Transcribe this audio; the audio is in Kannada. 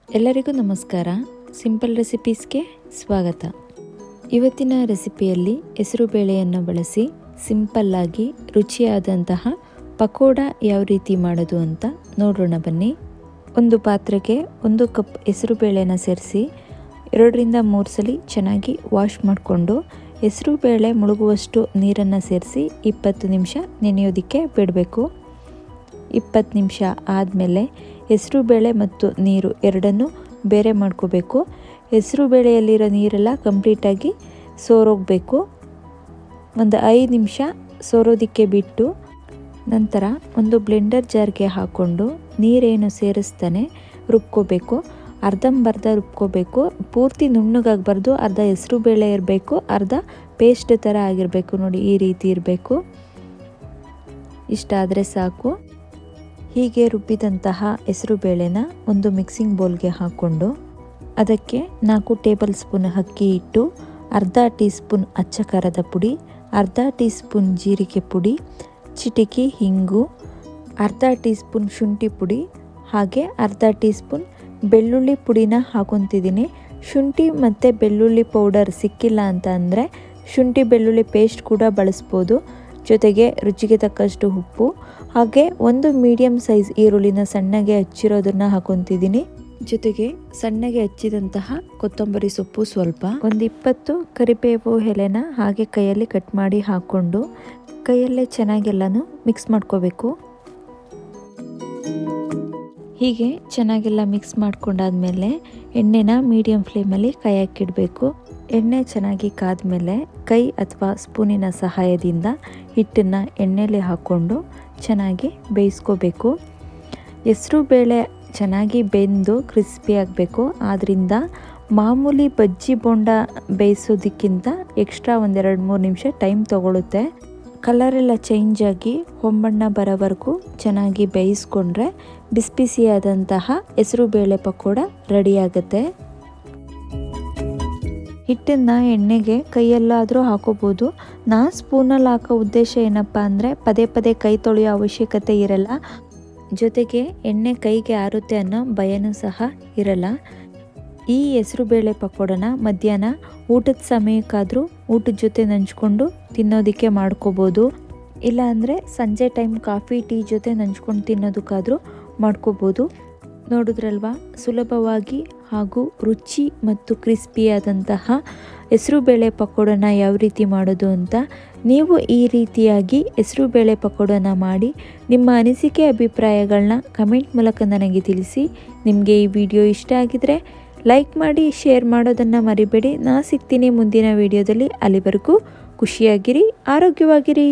ಎಲ್ಲರಿಗೂ ನಮಸ್ಕಾರ. ಸಿಂಪಲ್ ರೆಸಿಪೀಸ್ಗೆ ಸ್ವಾಗತ. ಇವತ್ತಿನ ರೆಸಿಪಿಯಲ್ಲಿ ಹೆಸರು ಬೇಳೆಯನ್ನು ಬಳಸಿ ಸಿಂಪಲ್ಲಾಗಿ ರುಚಿಯಾದಂತಹ ಪಕೋಡ ಯಾವ ರೀತಿ ಮಾಡೋದು ಅಂತ ನೋಡೋಣ ಬನ್ನಿ. ಒಂದು ಪಾತ್ರೆಗೆ 1 ಕಪ್ ಹೆಸರು ಬೇಳೆನ ಸೇರಿಸಿ 2-3 ಸಲ ಚೆನ್ನಾಗಿ ವಾಶ್ ಮಾಡಿಕೊಂಡು ಹೆಸರು ಬೇಳೆ ಮುಳುಗುವಷ್ಟು ನೀರನ್ನು ಸೇರಿಸಿ 20 ನಿಮಿಷ ನೆನೆಯೋದಕ್ಕೆ ಬಿಡಬೇಕು. 20 ನಿಮಿಷ ಆದಮೇಲೆ ಹೆಸರು ಬೇಳೆ ಮತ್ತು ನೀರು ಎರಡನ್ನೂ ಬೇರೆ ಮಾಡ್ಕೋಬೇಕು. ಹೆಸರು ಬೇಳೆಯಲ್ಲಿರೋ ನೀರೆಲ್ಲ ಕಂಪ್ಲೀಟಾಗಿ ಸೋರೋಗಬೇಕು. ಒಂದು 5 ನಿಮಿಷ ಸೋರೋದಕ್ಕೆ ಬಿಟ್ಟು ನಂತರ ಒಂದು ಬ್ಲೆಂಡರ್ ಜಾರ್ಗೆ ಹಾಕ್ಕೊಂಡು ನೀರೇನು ಸೇರಿಸ್ತಾನೆ ರುಬ್ಕೋಬೇಕು. ಅರ್ಧಂಬರ್ಧ ರುಬ್ಕೋಬೇಕು. ಪೂರ್ತಿ ನುಣ್ಣಗಾಗಬಾರ್ದು. ಅರ್ಧ ಹೆಸರು ಬೇಳೆ ಇರಬೇಕು, ಅರ್ಧ ಪೇಸ್ಟ್ ಥರ ಆಗಿರಬೇಕು. ನೋಡಿ, ಈ ರೀತಿ ಇರಬೇಕು. ಇಷ್ಟಾದರೆ ಸಾಕು. ಹೀಗೆ ರುಬ್ಬಿದಂತಹ ಹೆಸರು ಬೇಳೆನ ಒಂದು ಮಿಕ್ಸಿಂಗ್ ಬೌಲ್ಗೆ ಹಾಕ್ಕೊಂಡು ಅದಕ್ಕೆ 4 ಟೇಬಲ್ ಸ್ಪೂನ್ ಅಕ್ಕಿ ಹಿಟ್ಟು, ಅರ್ಧ ಟೀ ಸ್ಪೂನ್ ಅಚ್ಚ ಖಾರದ ಪುಡಿ, ಅರ್ಧ ಟೀ ಸ್ಪೂನ್ ಜೀರಿಗೆ ಪುಡಿ, ಚಿಟಿಕೆ ಹಿಂಗು, ಅರ್ಧ ಟೀ ಸ್ಪೂನ್ ಶುಂಠಿ ಪುಡಿ, ಹಾಗೆ ಅರ್ಧ ಟೀ ಸ್ಪೂನ್ ಬೆಳ್ಳುಳ್ಳಿ ಪುಡಿನ ಹಾಕೊತಿದ್ದೀನಿ. ಶುಂಠಿ ಮತ್ತು ಬೆಳ್ಳುಳ್ಳಿ ಪೌಡರ್ ಸಿಕ್ಕಿಲ್ಲ ಅಂತ ಅಂದರೆ ಶುಂಠಿ ಬೆಳ್ಳುಳ್ಳಿ ಪೇಸ್ಟ್ ಕೂಡ ಬಳಸ್ಬೋದು. ಜೊತೆಗೆ ರುಚಿಗೆ ತಕ್ಕಷ್ಟು ಉಪ್ಪು, ಹಾಗೆ ಒಂದು ಮೀಡಿಯಮ್ ಸೈಜ್ ಈರುಳ್ಳಿನ ಸಣ್ಣಗೆ ಹಚ್ಚಿರೋದನ್ನು ಹಾಕೊತಿದ್ದೀನಿ. ಜೊತೆಗೆ ಸಣ್ಣಗೆ ಹಚ್ಚಿದಂತಹ ಕೊತ್ತಂಬರಿ ಸೊಪ್ಪು ಸ್ವಲ್ಪ, ಒಂದು 20 ಕರಿಬೇವು ಎಲೆನ ಹಾಗೆ ಕೈಯಲ್ಲಿ ಕಟ್ ಮಾಡಿ ಹಾಕ್ಕೊಂಡು ಕೈಯಲ್ಲೇ ಚೆನ್ನಾಗೆಲ್ಲನೂ ಮಿಕ್ಸ್ ಮಾಡ್ಕೋಬೇಕು. ಹೀಗೆ ಚೆನ್ನಾಗೆಲ್ಲ ಮಿಕ್ಸ್ ಮಾಡ್ಕೊಂಡಾದ್ಮೇಲೆ ಎಣ್ಣೆನ ಮೀಡಿಯಂ ಫ್ಲೇಮಲ್ಲಿ ಕಾಯಕ್ಕಿಡಬೇಕು. ಎಣ್ಣೆ ಚೆನ್ನಾಗಿ ಕಾದ್ಮೇಲೆ ಕೈ ಅಥವಾ ಸ್ಪೂನಿನ ಸಹಾಯದಿಂದ ಹಿಟ್ಟನ್ನು ಎಣ್ಣೆಯಲ್ಲಿ ಹಾಕ್ಕೊಂಡು ಚೆನ್ನಾಗಿ ಬೇಯಿಸ್ಕೋಬೇಕು. ಹೆಸರು ಬೇಳೆ ಚೆನ್ನಾಗಿ ಬೆಂದು ಕ್ರಿಸ್ಪಿ ಆಗಬೇಕು. ಆದ್ದರಿಂದ ಮಾಮೂಲಿ ಬಜ್ಜಿ ಬೋಂಡ ಬೇಯಿಸೋದಕ್ಕಿಂತ ಎಕ್ಸ್ಟ್ರಾ 1-2-3 ನಿಮಿಷ ಟೈಮ್ ತೊಗೊಳುತ್ತೆ. ಕಲರೆಲ್ಲ ಚೇಂಜ್ ಆಗಿ ಹೊಂಬಣ್ಣ ಬರೋವರೆಗೂ ಚೆನ್ನಾಗಿ ಬೇಯಿಸ್ಕೊಂಡ್ರೆ ಬಿಸಿ ಬಿಸಿಯಾದಂತಹ ಹೆಸರು ಬೇಳೆ ಪಕೋಡ ರೆಡಿಯಾಗುತ್ತೆ. ಹಿಟ್ಟನ್ನು ಎಣ್ಣೆಗೆ ಕೈಯಲ್ಲಾದರೂ ಹಾಕೋಬೋದು. ನಾನು ಸ್ಪೂನಲ್ಲಿ ಹಾಕೋ ಉದ್ದೇಶ ಏನಪ್ಪ ಅಂದರೆ ಪದೇ ಪದೇ ಕೈ ತೊಳೆಯೋ ಅವಶ್ಯಕತೆ ಇರಲ್ಲ. ಜೊತೆಗೆ ಎಣ್ಣೆ ಕೈಗೆ ಆರುತ್ತೆ ಅನ್ನೋ ಭಯನೂ ಸಹ ಇರಲ್ಲ. ಈ ಹೆಸರು ಬೇಳೆ ಪಕೋಡನ ಮಧ್ಯಾಹ್ನ ಊಟದ ಸಮಯಕ್ಕಾದರೂ ಊಟದ ಜೊತೆ ನಂಚ್ಕೊಂಡು ತಿನ್ನೋದಕ್ಕೆ ಮಾಡ್ಕೋಬೋದು. ಇಲ್ಲ ಅಂದರೆ ಸಂಜೆ ಟೈಮ್ ಕಾಫಿ ಟೀ ಜೊತೆ ನಂಚ್ಕೊಂಡು ತಿನ್ನೋದಕ್ಕಾದರೂ ಮಾಡ್ಕೋಬೋದು. ನೋಡಿದ್ರಲ್ವಾ, ಸುಲಭವಾಗಿ ಹಾಗೂ ರುಚಿ ಮತ್ತು ಕ್ರಿಸ್ಪಿಯಾದಂತಹ ಹೆಸರು ಬೇಳೆ ಪಕೋಡನ ಯಾವ ರೀತಿ ಮಾಡೋದು ಅಂತ. ನೀವು ಈ ರೀತಿಯಾಗಿ ಹೆಸರು ಬೇಳೆ ಪಕೋಡನ ಮಾಡಿ ನಿಮ್ಮ ಅನಿಸಿಕೆ ಅಭಿಪ್ರಾಯಗಳನ್ನ ಕಮೆಂಟ್ ಮೂಲಕ ನನಗೆ ತಿಳಿಸಿ. ನಿಮಗೆ ಈ ವಿಡಿಯೋ ಇಷ್ಟ ಆಗಿದರೆ ಲೈಕ್ ಮಾಡಿ, ಶೇರ್ ಮಾಡೋದನ್ನು ಮರಿಬೇಡಿ. ನಾನು ಸಿಗ್ತೀನಿ ಮುಂದಿನ ವಿಡಿಯೋದಲ್ಲಿ. ಅಲ್ಲಿವರೆಗೂ ಖುಷಿಯಾಗಿರಿ, ಆರೋಗ್ಯವಾಗಿರಿ.